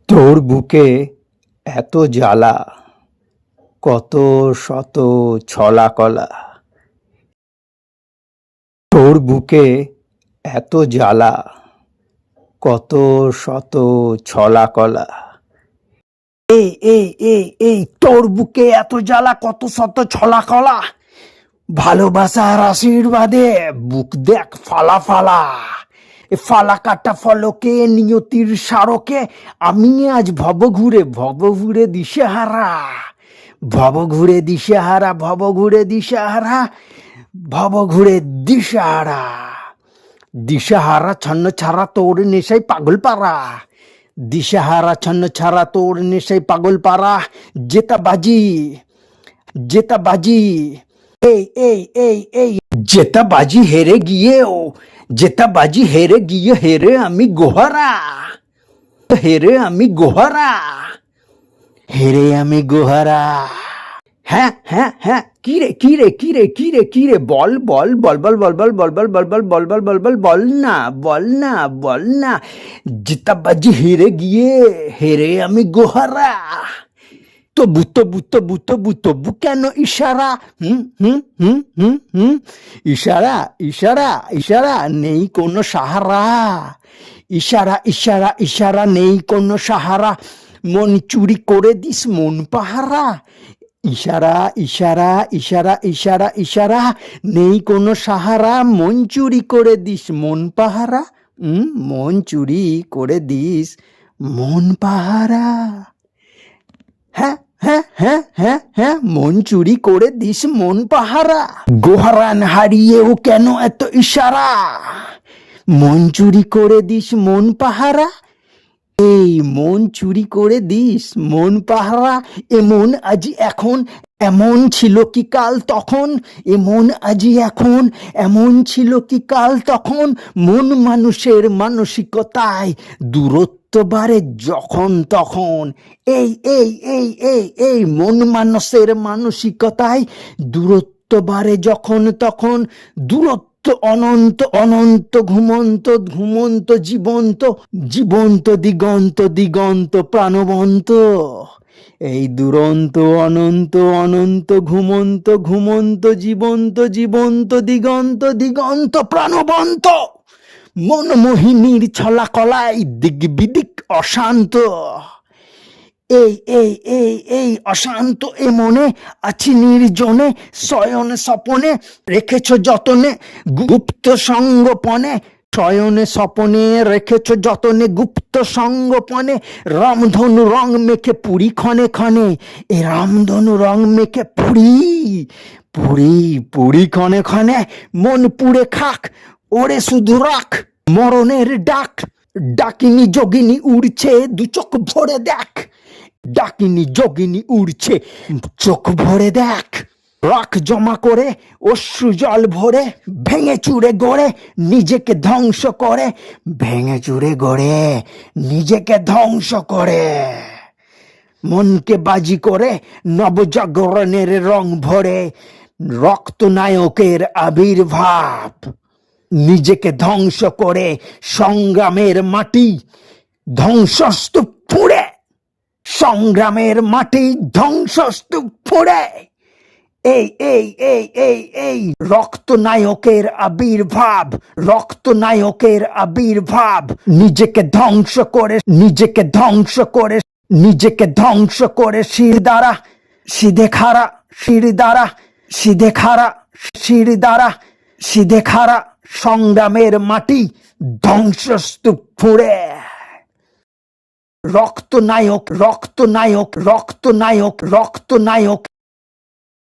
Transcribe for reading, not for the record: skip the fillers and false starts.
তোর বুকে এত জ্বালা, কত শত ছলা কলা। তোর বুকে এত জ্বালা, কত শত ছলা কলা। এই এই এই এই তোর বুকে এত জ্বালা, কত শত ছলা কলা। ভালোবাসার আশীর্বাদে বুক দেখ ফালা ফালা। এ ফালা কাটা ফলকে নিয়তির স্মারকে আমি আজ ভব ঘুরে দিশেহারা। ভব ঘুরে দিশেহারা, ভব ঘুরে দিশেহারা, ভব ঘুরে দিশেহারা। দিশেহারা ছন্ন ছাড়া তোর নেশাই পাগল পারা। দিশেহারা ছন্ন ছাড়া তোর নেশাই পাগল পারা। জেতা বাজি, জেতা বাজি। এই এই এই এই জেতা বাজি হেরে গিয়েও, জেতা বাজি হেরে গিয়ে হেরে আমি গোহারা। হেরে আমি গোহারা, হেরে আমি গোহারা। হ্যাঁ হ্যাঁ হ্যাঁ, কিরে কিরে কিরে কিরে কিরে, বল বল বল বল বল বল বল বল বল বল বল বল বল বল বল না, বল না, বল না। জেতা বাজি হেরে গিয়ে হেরে আমি গোহারা। তবু তবু তবু তবু তবু কেন ইশারা? হুম হুম হুম হুম হুম ইশারা ইশারা ইশারা, নেই কোনো সাহারা। ইশারা ইশারা ইশারা, নেই কোনো সাহারা। মন চুরি করে দিস মন পাহারা। ইশারা ইশারা ইশারা ইশারা ইশারা, নেই কোনো সাহারা। মন চুরি করে দিস মন পাহারা। মন চুরি করে দিস মন পাহারা। হ্যাঁ হ্যাঁ হ্যাঁ হ্যাঁ হ্যাঁ, মন চুরি করে দিস মন পাহারা। গোহারান হারিয়েও কেন এত ইশারা? মন চুরি করে দিস মন পাহারা। এই মন চুরি করে দিস মন পাহারা। এমন আজি এখন, এমন ছিল কি কাল তখন। এমন আজি এখন, এমন ছিল কি কাল তখন। মন মানুষের মানসিকতায় দূরত্ব বাড়ে যখন তখন। এই এই এই এই এই মন মানুষের মানসিকতায় দূরত্ব বাড়ে যখন তখন। দূরত্ব অনন্ত অনন্ত, ঘুমন্ত ঘুমন্ত, জীবন্ত জীবন্ত, দিগন্ত দিগন্ত, প্রাণবন্ত। এই দুরন্ত অনন্ত অনন্ত, ঘুমন্ত ঘুমন্ত, জীবন্ত জীবন্ত, দিগন্ত দিগন্ত, প্রাণবন্ত। মনমোহিনীর ছলা কলায় দিক বিদিক অশান্ত। এই এই এই এই অশান্ত এ মনে আছি নির্জনে। শয়নে স্বপনে রেখেছ যতনে গুপ্ত সঙ্গোপনে। শয়নে স্বপনে রেখেছ যতনে গুপ্ত সঙ্গোপনে। রামধনু রং মেখে পুরি ক্ষণে ক্ষণে। এ রামধনু রং মেখে পুরি পুরি পুরি ক্ষণে ক্ষণে। মন পুড়ে খাক, ওরে শুধু রাখ মরণের ডাক। ডাকিনী যোগিনী উড়ছে দু চোখ ভরে দেখ। ডাকিনী যোগিনী উড়ছে চোখ ভরে দেখ। রাখ জমা করে অশ্রু জল ভরে, ভেঙে চুরে গড়ে নিজেকে ধ্বংস করে। ভেঙে চুরে গড়ে নিজেকে ধ্বংস করে। মনকে বাজি করে নবজাগরণের রং ভরে। রক্ত নায়কের আবির্ভাব, নিজেকে ধ্বংস করে সংগ্রামের মাটি ধ্বংসস্তূপ ফুঁড়ে। সংগ্রামের মাটি ধ্বংসস্তূপ ফুঁড়ে। এই এই এই এই এই রক্ত নায়কের আবির্ভাব, রক্ত নায়কের আবির্ভাব। নিজেকে ধ্বংস করে, নিজেকে ধ্বংস করে, নিজেকে ধ্বংস করে। শির দ্বারা সিধে খাড়া, শির দ্বারা সিধে খাড়া, শির দ্বারা সিধে খাড়া। সংগ্রামের মাটি ধ্বংসস্তূপ ফুঁড়ে। রক্ত নায়ক, রক্ত নায়ক, রক্ত নায়ক, রক্ত নায়ক।